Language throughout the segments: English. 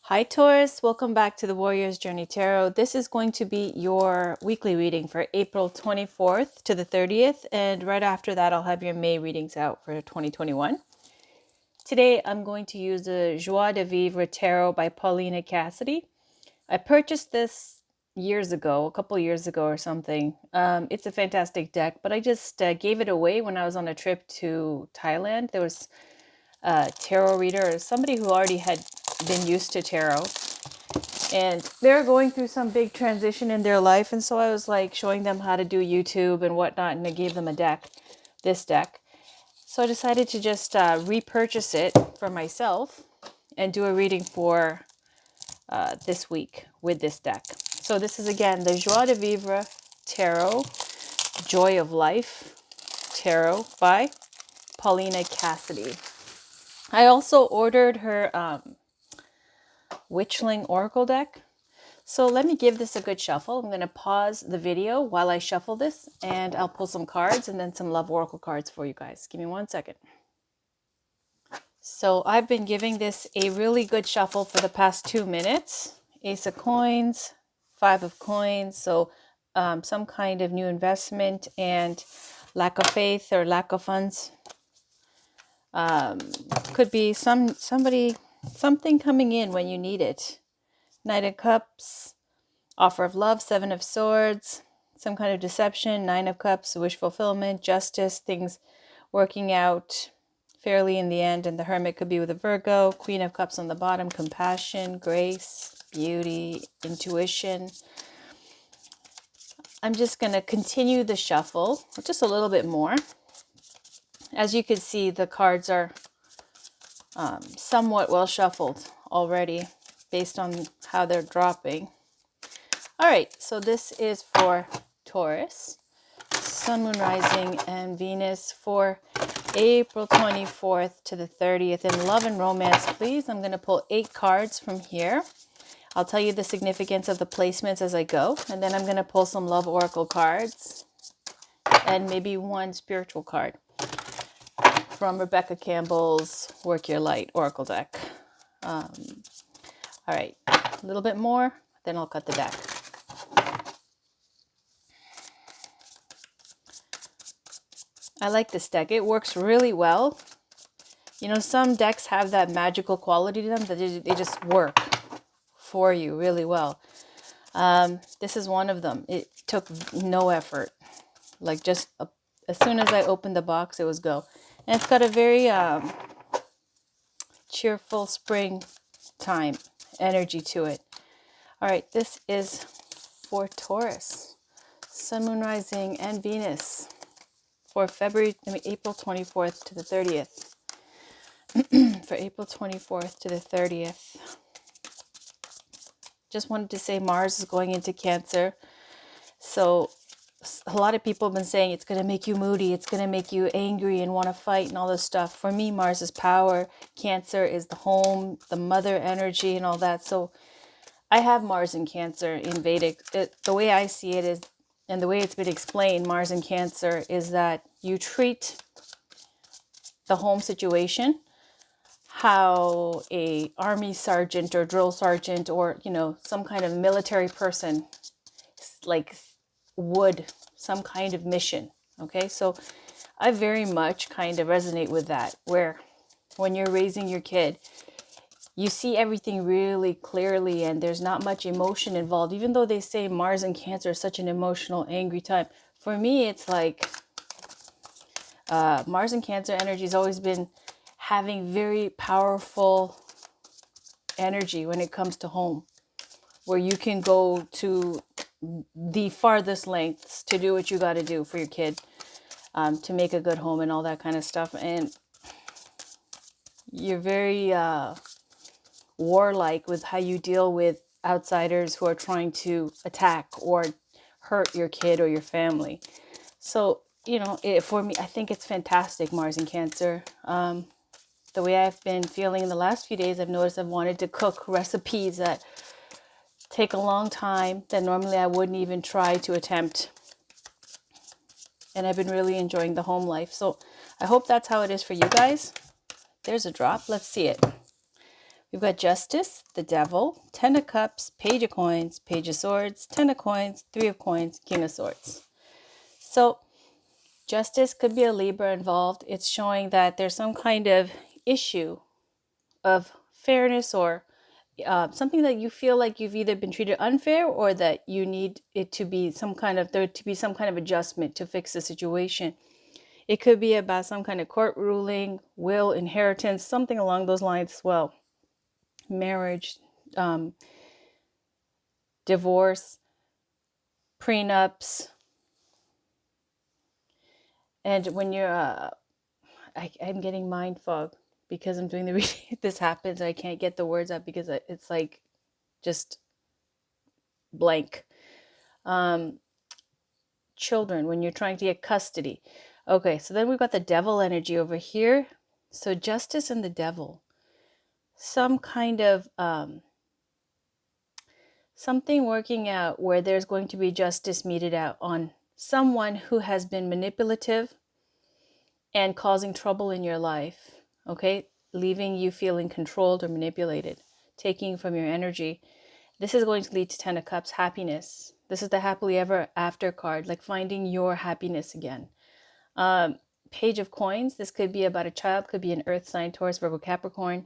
Hi Taurus, welcome back to the Warrior's Journey Tarot. This is going to be your weekly reading for April 24th to the 30th, and right after that I'll have your May readings out for 2021. Today I'm going to use the Joie de Vivre Tarot by Paulina Cassidy. I purchased this years ago, a couple years ago or something. It's a fantastic deck, but I just gave it away when I was on a trip to Thailand. There was a tarot reader or somebody who already had been used to tarot, and they're going through some big transition in their life, and so I was like showing them how to do YouTube and whatnot, and I gave them a deck, this deck. So I decided to just repurchase it for myself and do a reading for this week with this deck. So this is again the Joie de Vivre Tarot, Joy of Life Tarot by Paulina Cassidy. I also ordered her Witchling Oracle deck. So let me give this a good shuffle. I'm going to pause the video while I shuffle this, and I'll pull some cards and then some Love Oracle cards for you guys. Give me 1 second. So I've been giving this a really good shuffle for the past 2 minutes. Ace of Coins, Five of Coins. So some kind of new investment and lack of faith or lack of funds. Could be something coming in when you need it. Knight of Cups, Offer of Love, Seven of Swords, some kind of deception, Nine of Cups, wish fulfillment, justice, things working out fairly in the end. And the Hermit could be with a Virgo. Queen of Cups on the bottom, compassion, grace, beauty, intuition. I'm just going to continue the shuffle just a little bit more. As you can see, the cards are somewhat well shuffled already based on how they're dropping. All right, so this is for Taurus, Sun, Moon, Rising, and Venus for April 24th to the 30th. In love and romance, please, I'm going to pull 8 cards from here. I'll tell you the significance of the placements as I go, and then I'm going to pull some Love Oracle cards and maybe one spiritual card from Rebecca Campbell's Work Your Light Oracle deck. All right, a little bit more, then I'll cut the deck. I like this deck. It works really well. You know, some decks have that magical quality to them that they just work for you really well. This is one of them. It took no effort. Like just as soon as I opened the box, it was go. And it's got a very cheerful springtime energy to it. All right, this is for Taurus, Sun, Moon, Rising, and Venus for April 24th to the 30th. For April 24th to the 30th. Just wanted to say Mars is going into Cancer. So a lot of people have been saying it's going to make you moody, it's going to make you angry and want to fight and all this stuff. For me, Mars is power. Cancer is the home, the mother energy and all that. So I have Mars in Cancer in Vedic. The way I see it is, and the way it's been explained, Mars in Cancer is that you treat the home situation how a army sergeant or drill sergeant or, you know, some kind of military person like would some kind of mission. Okay, so I very much kind of resonate with that, where when you're raising your kid, you see everything really clearly and there's not much emotion involved, even though they say Mars and Cancer is such an emotional, angry time. For me, it's like Mars and Cancer energy has always been having very powerful energy when it comes to home, where you can go to the farthest lengths to do what you got to do for your kid, to make a good home and all that kind of stuff. And you're very warlike with how you deal with outsiders who are trying to attack or hurt your kid or your family. So, you know, for me, I think it's fantastic, Mars and Cancer. The way I've been feeling in the last few days, I've noticed I've wanted to cook recipes that take a long time that normally I wouldn't even try to attempt. And I've been really enjoying the home life. So I hope that's how it is for you guys. There's a drop. Let's see it. We've got Justice, the Devil, Ten of Cups, Page of Coins, Page of Swords, Ten of Coins, Three of Coins, King of Swords. So Justice could be a Libra involved. It's showing that there's some kind of issue of fairness or something that you feel like you've either been treated unfair or that you need it to be some kind of adjustment to fix the situation. It could be about some kind of court ruling, will, inheritance, something along those lines as well. Marriage, divorce, prenups. And when you're, I'm getting mind fog because I'm doing the reading. This happens. I can't get the words out because it's like just blank. Children, when you're trying to get custody. Okay, so then we've got the devil energy over here. So Justice and the Devil. Some kind of something working out where there's going to be justice meted out on someone who has been manipulative and causing trouble in your life, okay? Leaving you feeling controlled or manipulated, taking from your energy. This is going to lead to Ten of Cups, happiness. This is the happily ever after card, like finding your happiness again. Page of Coins, this could be about a child, could be an earth sign, Taurus, Virgo, Capricorn.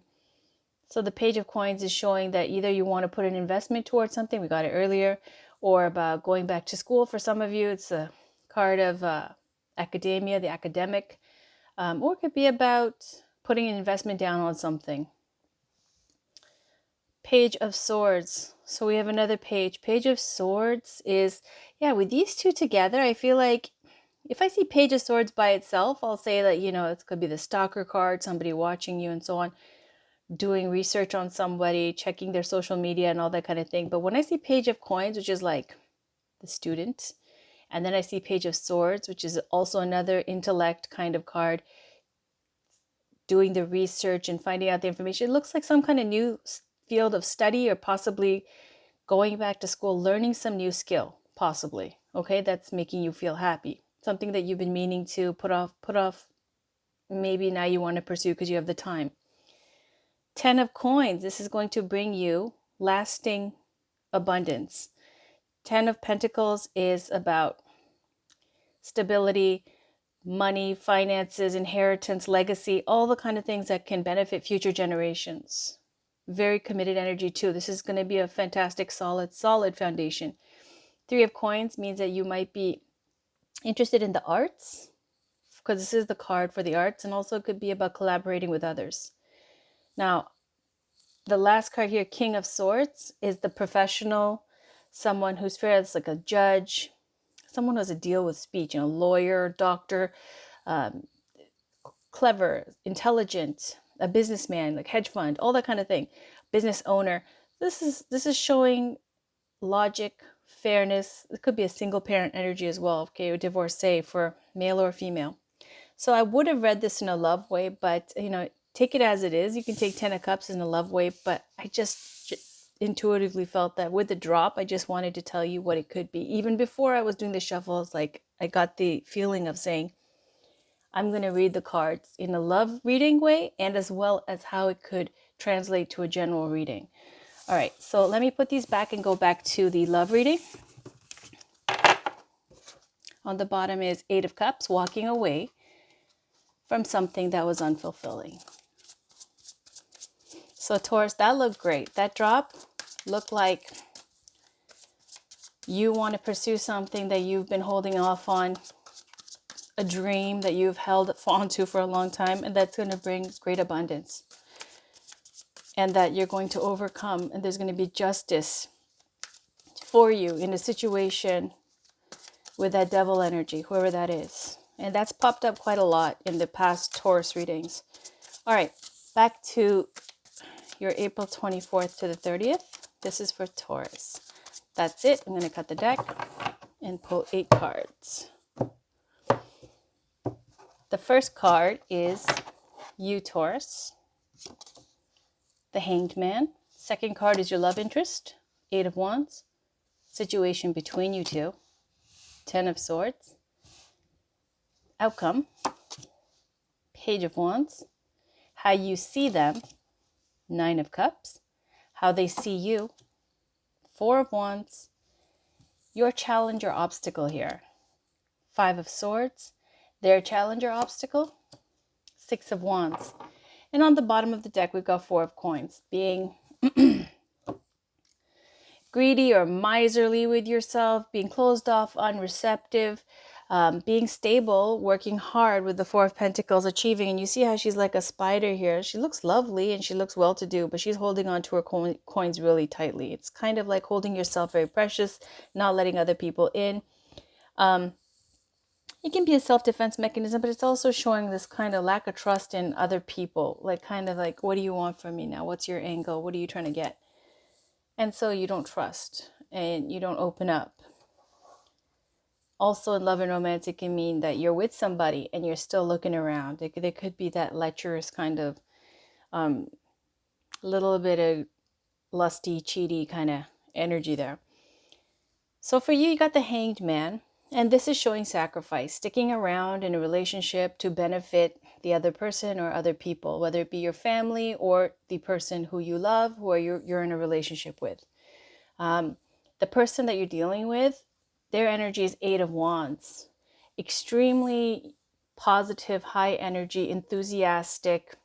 So the Page of Coins is showing that either you want to put an investment towards something, we got it earlier, or about going back to school. For some of you, it's a card of academia, the academic, or it could be about putting an investment down on something. Page of Swords. So we have another page. Page of Swords is, yeah, with these two together, I feel like if I see Page of Swords by itself, I'll say that, it could be the stalker card, somebody watching you and so on, doing research on somebody, checking their social media and all that kind of thing. But when I see Page of Coins, which is like the student, and then I see Page of Swords, which is also another intellect kind of card, doing the research and finding out the information, it looks like some kind of new field of study or possibly going back to school, learning some new skill, possibly. Okay, that's making you feel happy. Something that you've been meaning to put off. Maybe now you want to pursue because you have the time. Ten of Coins, this is going to bring you lasting abundance. Ten of Pentacles is about stability, money, finances, inheritance, legacy, all the kind of things that can benefit future generations. Very committed energy too. This is going to be a fantastic, solid foundation. Three of Coins means that you might be interested in the arts, because this is the card for the arts, and also it could be about collaborating with others. Now, the last card here, King of Swords, is the professional, someone who's fair, it's like a judge, someone who has a deal with speech, lawyer, doctor, clever, intelligent, a businessman, like hedge fund, all that kind of thing, business owner. This is showing logic, fairness. It could be a single parent energy as well, okay, or divorcee for male or female. So I would have read this in a love way, but take it as it is. You can take Ten of Cups in a love way, but I just intuitively felt that with the drop, I just wanted to tell you what it could be. Even before I was doing the shuffles, like I got the feeling of saying, I'm going to read the cards in a love reading way and as well as how it could translate to a general reading. All right, so let me put these back and go back to the love reading. On the bottom is Eight of Cups, walking away from something that was unfulfilling. So Taurus, that looked great. That drop looked like you want to pursue something that you've been holding off on, a dream that you've held onto for a long time, and that's going to bring great abundance. And that you're going to overcome, and there's going to be justice for you in a situation with that devil energy, whoever that is. And that's popped up quite a lot in the past Taurus readings. All right, back to your April 24th to the 30th. This is for Taurus. That's it. I'm going to cut the deck and pull 8 cards. The first card is you, Taurus, the Hanged Man. Second card is your love interest, 8 of Wands, situation between you two, 10 of Swords, outcome, Page of Wands, how you see them, Nine of Cups, how they see you. Four of Wands, your challenge or obstacle here. Five of Swords, their challenge or obstacle. Six of Wands. And on the bottom of the deck, we've got Four of Coins, being greedy or miserly with yourself, being closed off, unreceptive, being stable, working hard with the Four of Pentacles, achieving. And you see how she's like a spider here. She looks lovely and she looks well-to-do, but she's holding on to her coins really tightly. It's kind of like holding yourself very precious, not letting other people in. It can be a self-defense mechanism, but it's also showing this kind of lack of trust in other people. Like kind of like, what do you want from me now? What's your angle? What are you trying to get? And so you don't trust and you don't open up. Also in love and romance, it can mean that you're with somebody and you're still looking around. There could be that lecherous kind of little bit of lusty, cheaty kind of energy there. So for you, you got the Hanged Man. And this is showing sacrifice, sticking around in a relationship to benefit the other person or other people, whether it be your family or the person who you love, who you're in a relationship with. The person that you're dealing with, their energy is Eight of Wands. Extremely positive, high energy, enthusiastic,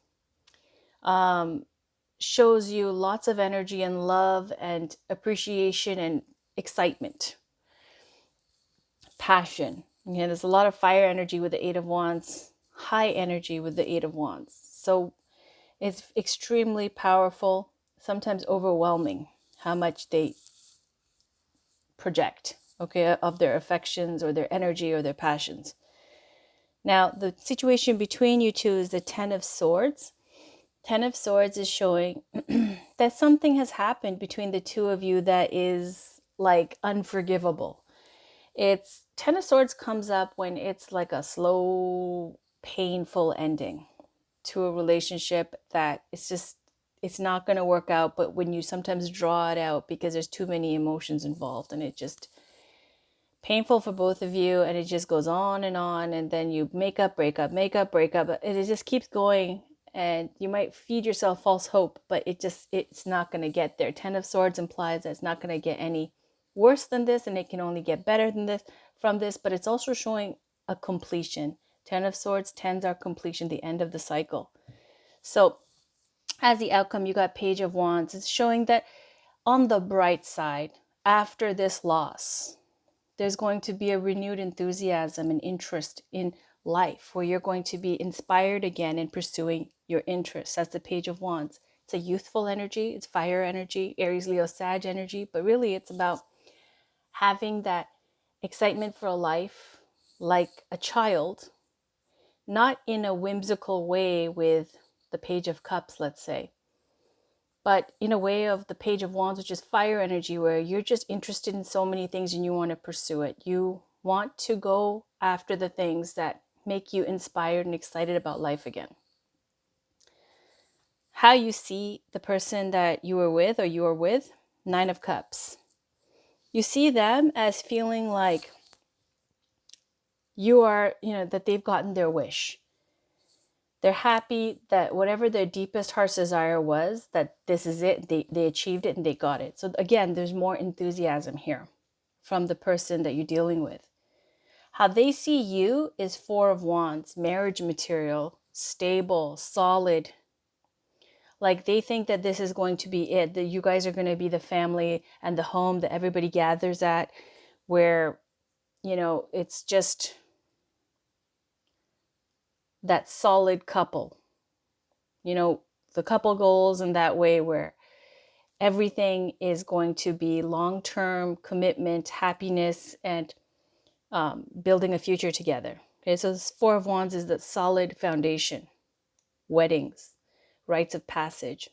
shows you lots of energy and love and appreciation and excitement, passion. Okay, there's a lot of fire energy with the Eight of Wands, high energy with the Eight of Wands. So it's extremely powerful, sometimes overwhelming how much they project, okay, of their affections or their energy or their passions. Now, the situation between you two is the Ten of Swords. Ten of Swords is showing that something has happened between the two of you that is like unforgivable. It's Ten of Swords comes up when it's like a slow, painful ending to a relationship that it's not going to work out, but when you sometimes draw it out because there's too many emotions involved and it just painful for both of you and it just goes on, and then you make up, break up, make up, break up, and it just keeps going, and you might feed yourself false hope, but it's not going to get there. Ten of Swords implies that it's not going to get any worse than this, and it can only get better than this from this, but it's also showing a completion. Ten of Swords, tens are completion, the end of the cycle. So as the outcome, you got Page of Wands. It's showing that on the bright side, after this loss, there's going to be a renewed enthusiasm and interest in life where you're going to be inspired again in pursuing your interests. That's the Page of Wands. It's a youthful energy. It's fire energy, Aries, Leo, Sag energy. But really, it's about having that excitement for a life like a child, not in a whimsical way with the Page of Cups, let's say, but in a way of the Page of Wands, which is fire energy, where you're just interested in so many things and you want to pursue it. You want to go after the things that make you inspired and excited about life again. How you see the person that you were with or you are with, Nine of Cups. You see them as feeling like you are, that they've gotten their wish. They're happy that whatever their deepest heart's desire was, that this is it, they achieved it and they got it. So again, there's more enthusiasm here from the person that you're dealing with. How they see you is Four of Wands, marriage material, stable, solid. Like they think that this is going to be it, that you guys are going to be the family and the home that everybody gathers at, where, it's just that solid couple. The couple goals in that way where everything is going to be long-term commitment, happiness, and building a future together. Okay, so this Four of Wands is the solid foundation. Weddings, rites of passage.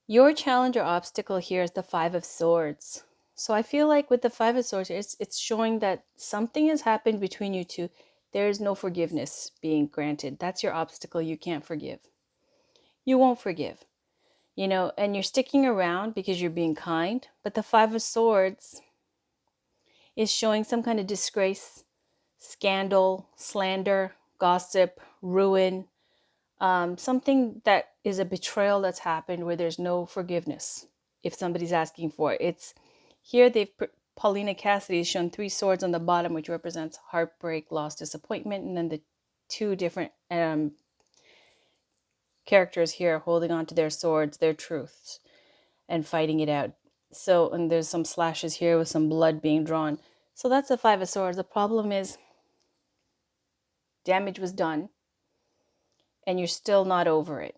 Your challenge or obstacle here is the Five of Swords. So I feel like with the Five of Swords, it's showing that something has happened between you two. There is no forgiveness being granted. That's your obstacle. You can't forgive. You won't forgive. And you're sticking around because you're being kind. But the Five of Swords is showing some kind of disgrace, scandal, slander, gossip, ruin, Something that is a betrayal that's happened where there's no forgiveness if somebody's asking for it. It's here Paulina Cassidy is shown 3 swords on the bottom, which represents heartbreak, loss, disappointment, and then the 2 different characters here holding on to their swords, their truths, and fighting it out. So, and there's some slashes here with some blood being drawn. So that's the 5 of Swords. The problem is damage was done and you're still not over it.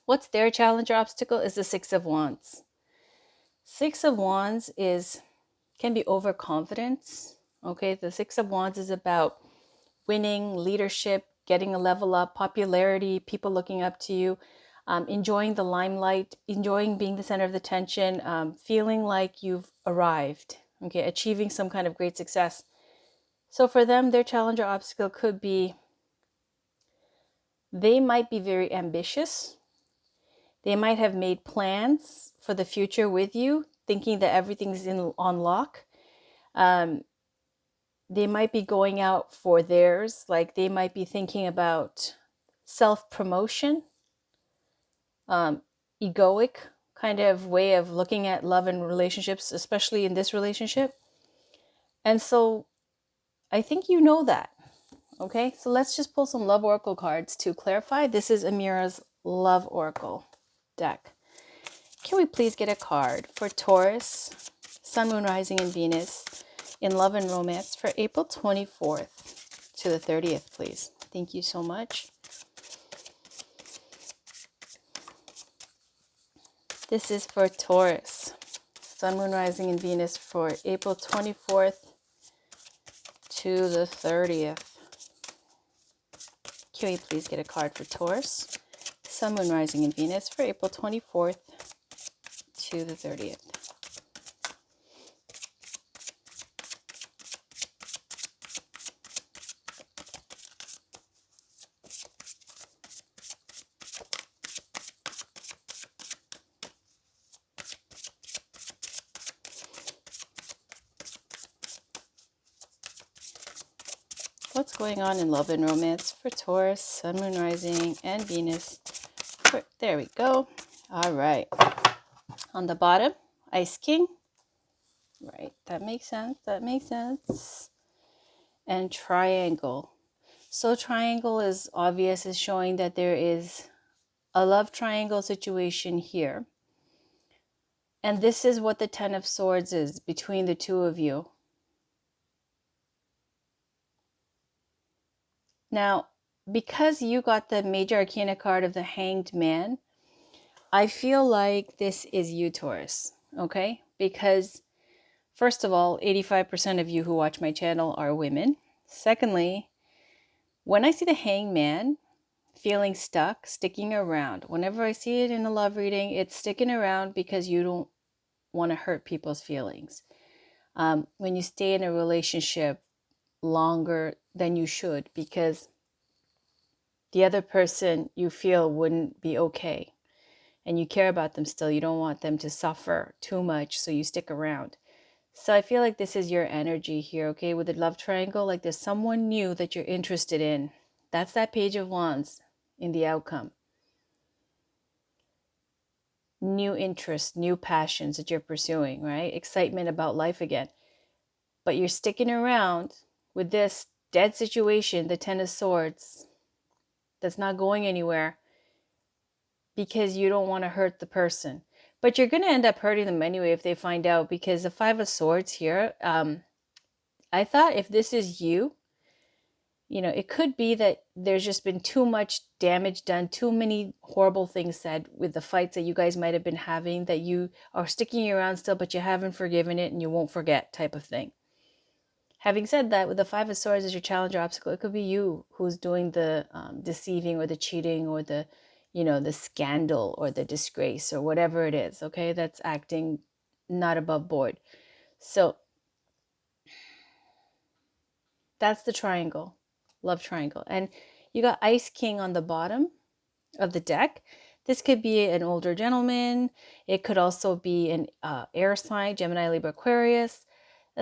What's their challenge or obstacle is the 6 of Wands. 6 of Wands can be overconfidence. Okay, the 6 of Wands is about winning, leadership, getting a level up, popularity, people looking up to you, enjoying the limelight, enjoying being the center of the attention, feeling like you've arrived, okay, achieving some kind of great success. So for them, their challenge or obstacle could be they might be very ambitious. They might have made plans for the future with you, thinking that everything's on lock. They might be going out for theirs, like they might be thinking about self-promotion, egoic kind of way of looking at love and relationships, especially in this relationship. And so I think you know that. Okay, so let's just pull some love oracle cards to clarify. This is Amira's love oracle deck. Can we please get a card for Taurus, Sun, Moon, Rising, and Venus in love and romance for April 24th to the 30th, please? Thank you so much. This is for Taurus, Sun, Moon, Rising, and Venus for April 24th to the 30th. Can we please get a card for Taurus, Sun, Moon, Rising, and Venus for April 24th to the 30th? What's going on in love and romance for Taurus, Sun, Moon, Rising, and Venus? There we go. All right. On the bottom, Ice King. Right. That makes sense. That makes sense. And Triangle. So Triangle is obvious, is showing that there is a love triangle situation here. And this is what the 10 of Swords is between the two of you. Now, because you got the Major Arcana card of the Hanged Man, I feel like this is you, Taurus, okay? Because, first of all, 85% of you who watch my channel are women. Secondly, when I see the Hanged Man feeling stuck, sticking around, whenever I see it in a love reading, it's sticking around because you don't want to hurt people's feelings. When you stay in a relationship longer than you should because the other person you feel wouldn't be okay and you care about them still, you don't want them to suffer too much, so you stick around. So I feel like this is your energy here, okay, with the love triangle, like there's someone new that you're interested in. That's that Page of Wands in the outcome. New interests, new passions that you're pursuing, right? Excitement about life again. But you're sticking around with this dead situation, the 10 of Swords, that's not going anywhere because you don't want to hurt the person. But you're going to end up hurting them anyway if they find out, because the 5 of Swords here, I thought if this is you, you know, it could be that there's just been too much damage done, too many horrible things said with the fights that you guys might have been having, that you are sticking around still, but you haven't forgiven it and you won't forget type of thing. Having said that, with the 5 of Swords as your challenge or obstacle, it could be you who's doing the deceiving or the cheating or the, you know, the scandal or the disgrace or whatever it is, okay? That's acting not above board. So that's the triangle, love triangle. And you got Ice King on the bottom of the deck. This could be an older gentleman. It could also be an air sign, Gemini, Libra, Aquarius.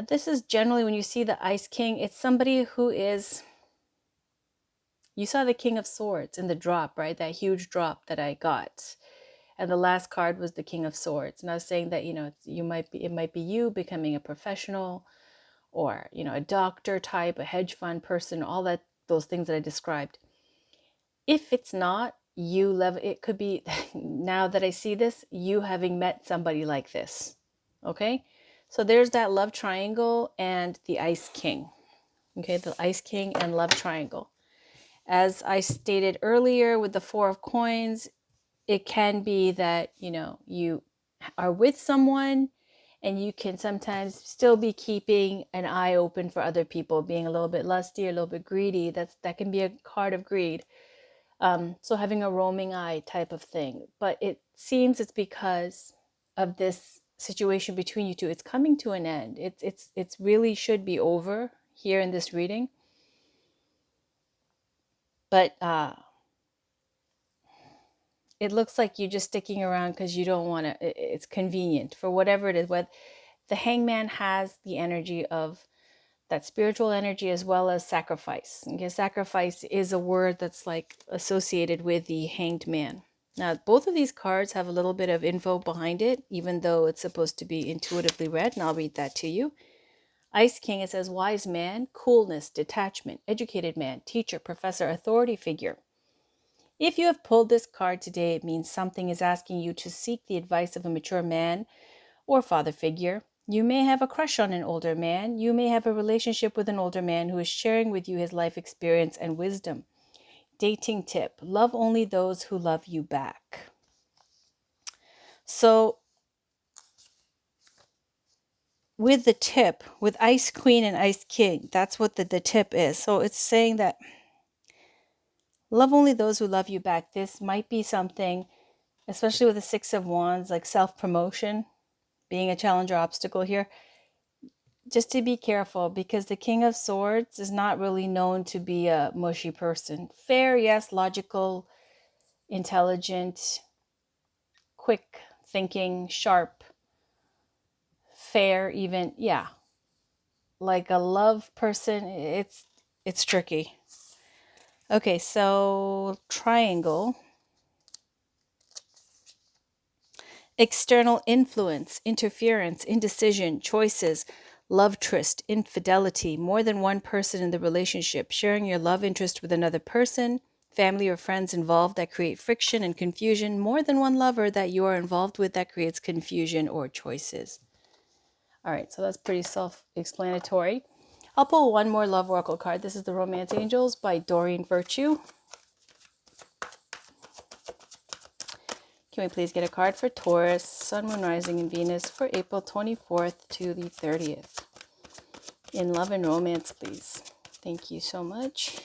This is generally, when you see the Ice King, it's somebody who is You saw the King of Swords in the drop, right? That huge drop that I got. And the last card was the King of Swords. And I was saying that, it might be you becoming a professional, or, a doctor type, a hedge fund person, all that, those things that I described. If it's not you, it could be, now that I see this, you having met somebody like this. Okay. So there's that love triangle and the Ice King. Okay. The Ice King and love triangle. As I stated earlier with the Four of Coins, it can be that, you are with someone and you can sometimes still be keeping an eye open for other people, being a little bit lusty, a little bit greedy. That can be a card of greed. So having a roaming eye type of thing. But it seems it's because of this situation between you two. It's coming to an end. It's really should be over here in this reading. But it looks like you're just sticking around because you don't want to, it's convenient for whatever it is. What the Hangman has the energy of that spiritual energy as well as sacrifice. Okay, sacrifice is a word that's like associated with the Hanged Man. Now, both of these cards have a little bit of info behind it, even though it's supposed to be intuitively read, and I'll read that to you. Ice King, it says wise man, coolness, detachment, educated man, teacher, professor, authority figure. If you have pulled this card today, it means something is asking you to seek the advice of a mature man or father figure. You may have a crush on an older man. You may have a relationship with an older man who is sharing with you his life experience and wisdom. Dating tip: love only those who love you back. So with the tip, with Ice Queen and Ice King, that's what the tip is. So it's saying that love only those who love you back. This might be something, especially with the Six of Wands, like self-promotion being a challenge or obstacle here. Just to be careful, because the King of Swords is not really known to be a mushy person. Fair, yes, logical, intelligent, quick thinking, sharp, fair even, yeah. Like a love person, it's tricky. Okay, so triangle. External influence, interference, indecision, choices, love tryst, infidelity, more than one person in the relationship, sharing your love interest with another person, family or friends involved that create friction and confusion, more than one lover that you are involved with that creates confusion or choices. All right, so that's pretty self-explanatory. I'll pull one more love oracle card. This is the Romance Angels by Doreen Virtue. Can we please get a card for Taurus, Sun, Moon, Rising, and Venus for April 24th to the 30th? In love and romance, please. Thank you so much.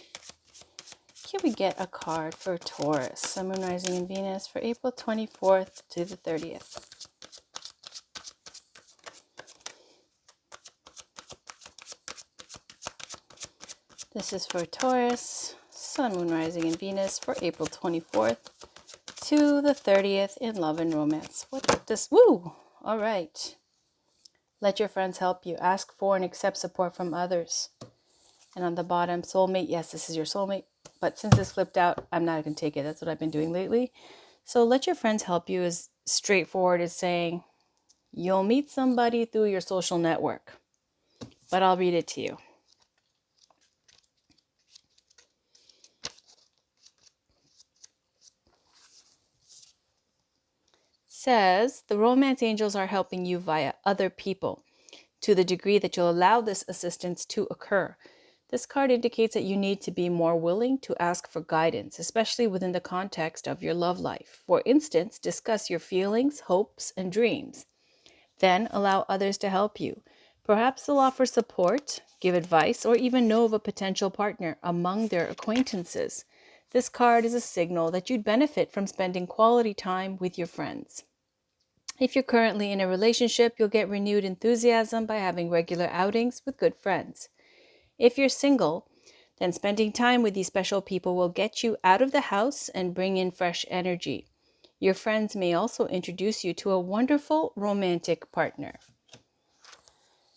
Can we get a card for Taurus, Sun, Moon, Rising, and Venus for April 24th to the 30th? This is for Taurus, Sun, Moon, Rising, and Venus for April 24th to the 30th in love and romance. What this? Woo! All right. Let your friends help you. Ask for and accept support from others. And on the bottom, soulmate. Yes, this is your soulmate. But since it's flipped out, I'm not going to take it. That's what I've been doing lately. So let your friends help you is straightforward as saying you'll meet somebody through your social network. But I'll read it to you. Says the romance angels are helping you via other people to the degree that you'll allow this assistance to occur. This card indicates that you need to be more willing to ask for guidance, especially within the context of your love life. For instance, discuss your feelings, hopes, and dreams. Then allow others to help you. Perhaps they'll offer support, give advice, or even know of a potential partner among their acquaintances. This card is a signal that you'd benefit from spending quality time with your friends. If you're currently in a relationship, you'll get renewed enthusiasm by having regular outings with good friends. If you're single, then spending time with these special people will get you out of the house and bring in fresh energy. Your friends may also introduce you to a wonderful romantic partner.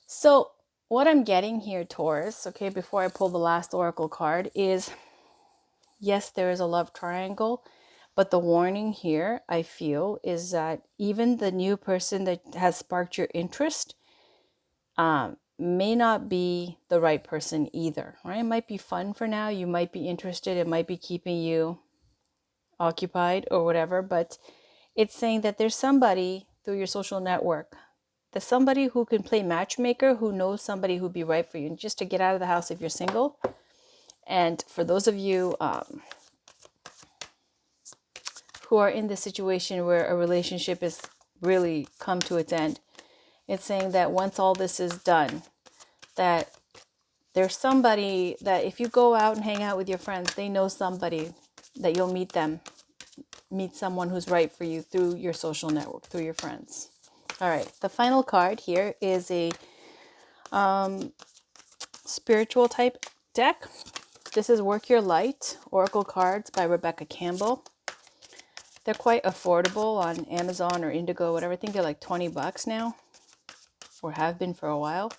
So what I'm getting here, Taurus, okay, before I pull the last oracle card, is Yes, there is a love triangle, but the warning here, I feel, is that even the new person that has sparked your interest may not be the right person either, right? It might be fun for now. You might be interested. It might be keeping you occupied or whatever, but it's saying that there's somebody through your social network, there's somebody who can play matchmaker, who knows somebody who'd be right for you, and just to get out of the house if you're single. And for those of you who are in the situation where a relationship has really come to its end, it's saying that once all this is done, that there's somebody that if you go out and hang out with your friends, they know somebody that you'll meet someone who's right for you through your social network, through your friends. All right, the final card here is a spiritual type deck. This is Work Your Light, Oracle Cards by Rebecca Campbell. They're quite affordable on Amazon or Indigo, whatever. I think they're like $20 now, or have been for a while.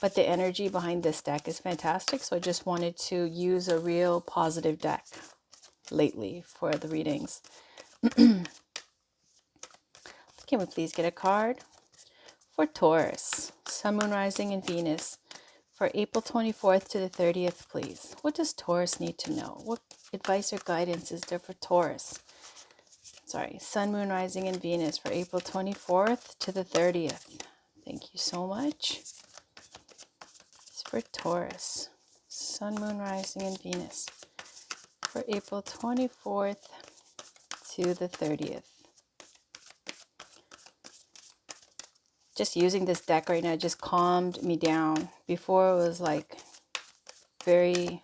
But the energy behind this deck is fantastic. So I just wanted to use a real positive deck lately for the readings. Can we please get a card for Taurus, Sun, Moon, Rising, and Venus for April 24th to the 30th, please? What does Taurus need to know? What advice or guidance is there for Taurus? Sorry, Sun, Moon, Rising, and Venus for April 24th to the 30th. Thank you so much. It's for Taurus, Sun, Moon, Rising, and Venus for April 24th to the 30th. Just using this deck right now just calmed me down. Before it was like very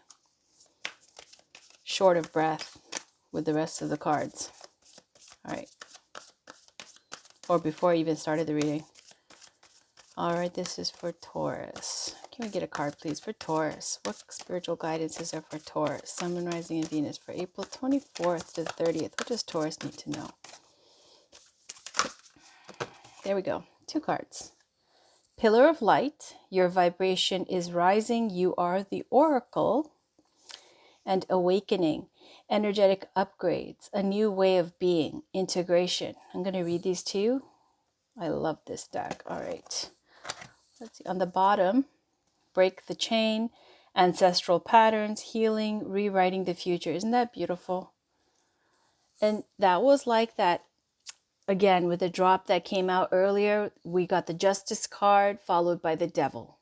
short of breath with the rest of the cards. All right. Or before I even started the reading. All right, this is for Taurus. Can we get a card, please, for Taurus? What spiritual guidance is there for Taurus? Sun, Moon, Rising, and Venus for April 24th to the 30th. What does Taurus need to know? There we go. 2 cards. Pillar of Light. Your vibration is rising. You are the Oracle. And Awakening. Energetic upgrades. A new way of being. Integration. I'm going to read these to you. I love this deck. All right. Let's see. On the bottom, break the chain, ancestral patterns, healing, rewriting the future. Isn't that beautiful? And that was like that, again, with the drop that came out earlier. We got the Justice card followed by the Devil.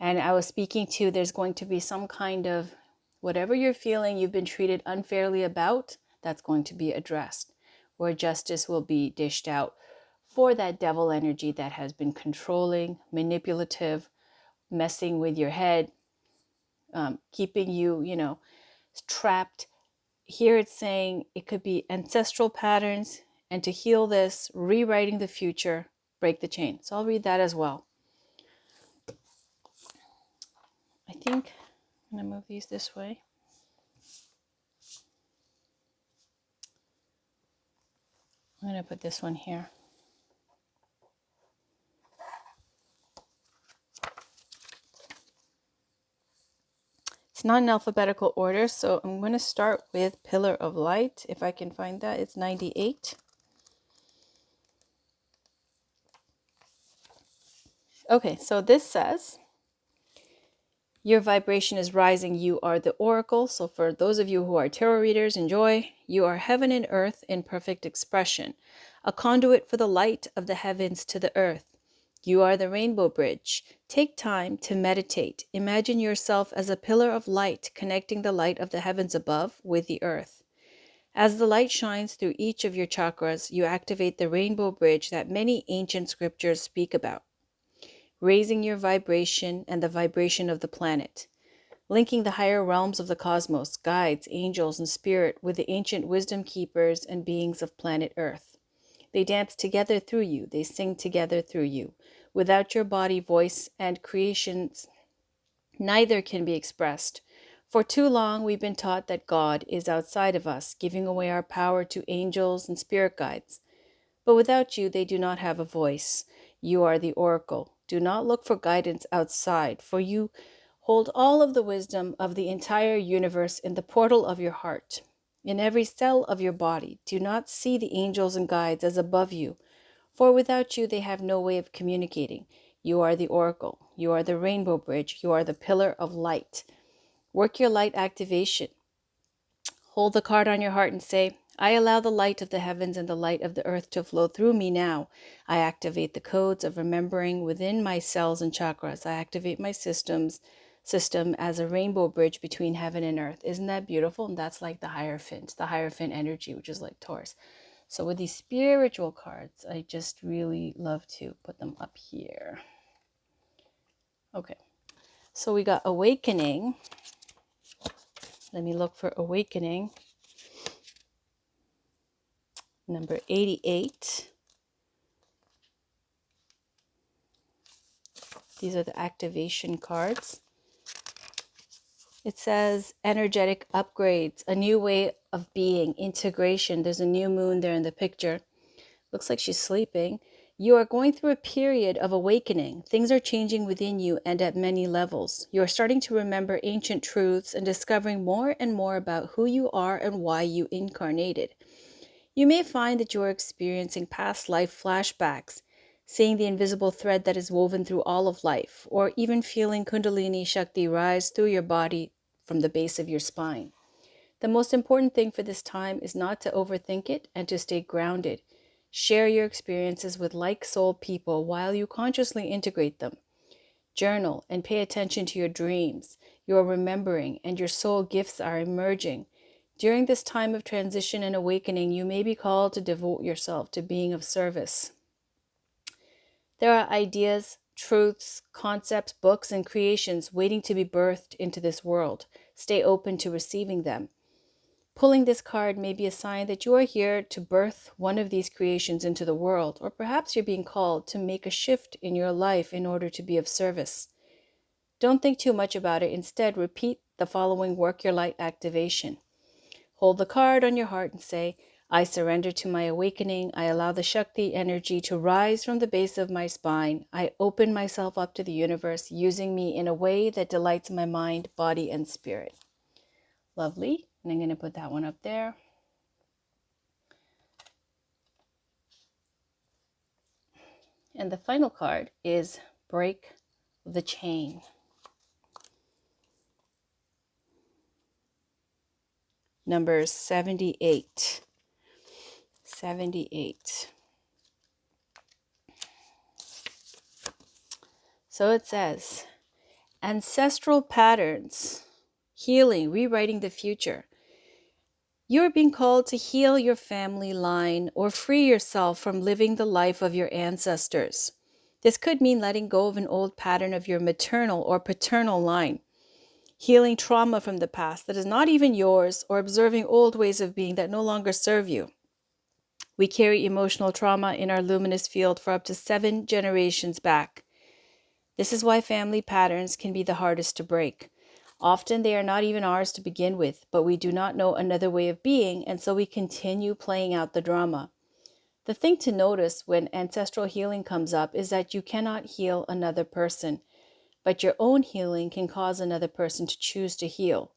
And I was speaking to, there's going to be some kind of, whatever you're feeling you've been treated unfairly about, that's going to be addressed, where justice will be dished out for that devil energy that has been controlling, manipulative, messing with your head, keeping you, trapped. Here it's saying it could be ancestral patterns, and to heal this, rewriting the future, break the chain. So I'll read that as well. I think I'm going to move these this way. I'm going to put this one here. It's not in alphabetical order, so I'm going to start with Pillar of Light, if I can find that. It's 98. Okay, so this says, your vibration is rising. You are the Oracle. So for those of you who are tarot readers, enjoy. You are heaven and earth in perfect expression, a conduit for the light of the heavens to the earth. You are the rainbow bridge. Take time to meditate. Imagine yourself as a pillar of light connecting the light of the heavens above with the earth. As the light shines through each of your chakras, you activate the rainbow bridge that many ancient scriptures speak about, raising your vibration and the vibration of the planet, linking the higher realms of the cosmos, guides, angels, and spirit with the ancient wisdom keepers and beings of planet Earth. They dance together through you. They sing together through you. Without your body, voice, and creations, neither can be expressed. For too long, we've been taught that God is outside of us, giving away our power to angels and spirit guides. But without you, they do not have a voice. You are the Oracle. Do not look for guidance outside, for you Hold all of the wisdom of the entire universe in the portal of your heart, in every cell of your body. Do not see the angels and guides as above you, for without you they have no way of communicating. You are the oracle. You are the rainbow bridge. You are the pillar of light. Work your light activation. Hold the card on your heart and say, I allow the light of the heavens and the light of the earth to flow through me now. I activate the codes of remembering within my cells and chakras. I activate my system as a rainbow bridge between heaven and earth. Isn't that beautiful? And that's like the Hierophant energy, which is like Taurus. So with these spiritual cards, I just really love to put them up here. Okay, so we got Awakening. Let me look for Awakening. Number 88. These are the activation cards. It says energetic upgrades, a new way of being, integration. There's a new moon there in the picture. Looks like she's sleeping. You are going through a period of awakening. Things are changing within you and at many levels. You are starting to remember ancient truths and discovering more and more about who you are and why you incarnated. You may find that you are experiencing past life flashbacks, seeing the invisible thread that is woven through all of life, or even feeling Kundalini Shakti rise through your body from the base of your spine. The most important thing for this time is not to overthink it and to stay grounded. Share your experiences with like-souled people while you consciously integrate them. Journal and pay attention to your dreams. You are remembering and your soul gifts are emerging. During this time of transition and awakening, you may be called to devote yourself to being of service. There are ideas, truths, concepts, books, and creations waiting to be birthed into this world. Stay open to receiving them. Pulling this card may be a sign that you are here to birth one of these creations into the world, or perhaps you're being called to make a shift in your life in order to be of service. Don't think too much about it. Instead, repeat the following Work Your Light activation. Hold the card on your heart and say, I surrender to my awakening. I allow the Shakti energy to rise from the base of my spine. I open myself up to the universe, using me in a way that delights my mind, body, and spirit. Lovely. And I'm going to put that one up there. And the final card is Break the Chain. Number 78. 78. So it says, ancestral patterns, healing, rewriting the future. You are being called to heal your family line or free yourself from living the life of your ancestors. This could mean letting go of an old pattern of your maternal or paternal line, healing trauma from the past that is not even yours, or observing old ways of being that no longer serve you. We carry emotional trauma in our luminous field for up to 7 generations back. This is why family patterns can be the hardest to break. Often they are not even ours to begin with, but we do not know another way of being, and so we continue playing out the drama. The thing to notice when ancestral healing comes up is that you cannot heal another person, but your own healing can cause another person to choose to heal.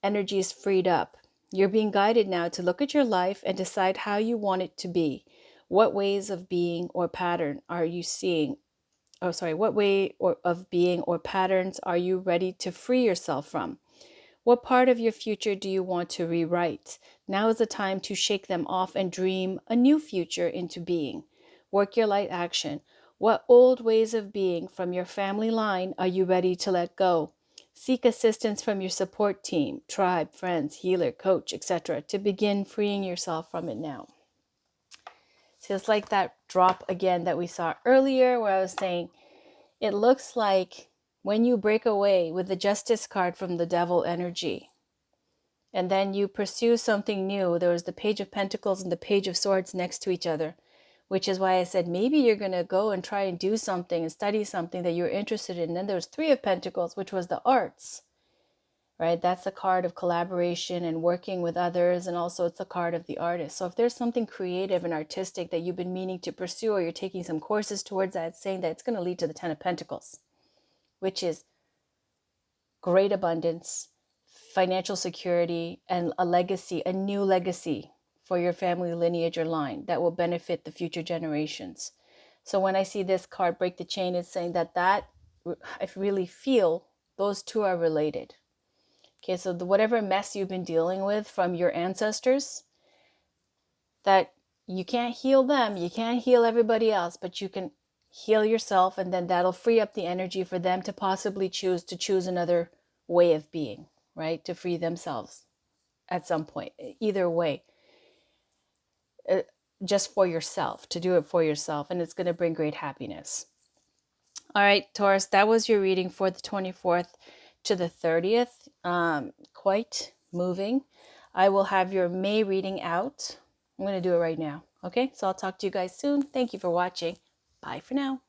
Energy is freed up. You're being guided now to look at your life and decide how you want it to be. What ways of being or pattern are you seeing? What way of being or patterns are you ready to free yourself from? What part of your future do you want to rewrite? Now is the time to shake them off and dream a new future into being. Work your light action. What old ways of being from your family line are you ready to let go? Seek assistance from your support team, tribe, friends, healer, coach, etc. to begin freeing yourself from it now. So it's like that drop again that we saw earlier where I was saying, it looks like when you break away with the Justice card from the Devil energy, and then you pursue something new. There was the Page of Pentacles and the Page of Swords next to each other, which is why I said maybe you're going to go and try and do something and study something that you're interested in. And then there was 3 of Pentacles, which was the arts, right? That's the card of collaboration and working with others, and also it's the card of the artist. So if there's something creative and artistic that you've been meaning to pursue, or you're taking some courses towards that, it's saying that it's going to lead to the 10 of Pentacles, which is great abundance, financial security, and a legacy, a new legacy for your family lineage or line that will benefit the future generations. So when I see this card break the chain, it's saying that I really feel those two are related. Okay, so whatever mess you've been dealing with from your ancestors, that you can't heal them, you can't heal everybody else, but you can heal yourself, and then that'll free up the energy for them to possibly choose another way of being, right? To free themselves at some point. Either way, just for yourself, to do it for yourself, and it's going to bring great happiness. All right, Taurus, that was your reading for the 24th to the 30th. Quite moving. I will have your May reading out. I'm going to do it right now. Okay, so I'll talk to you guys soon. Thank you for watching. Bye for now.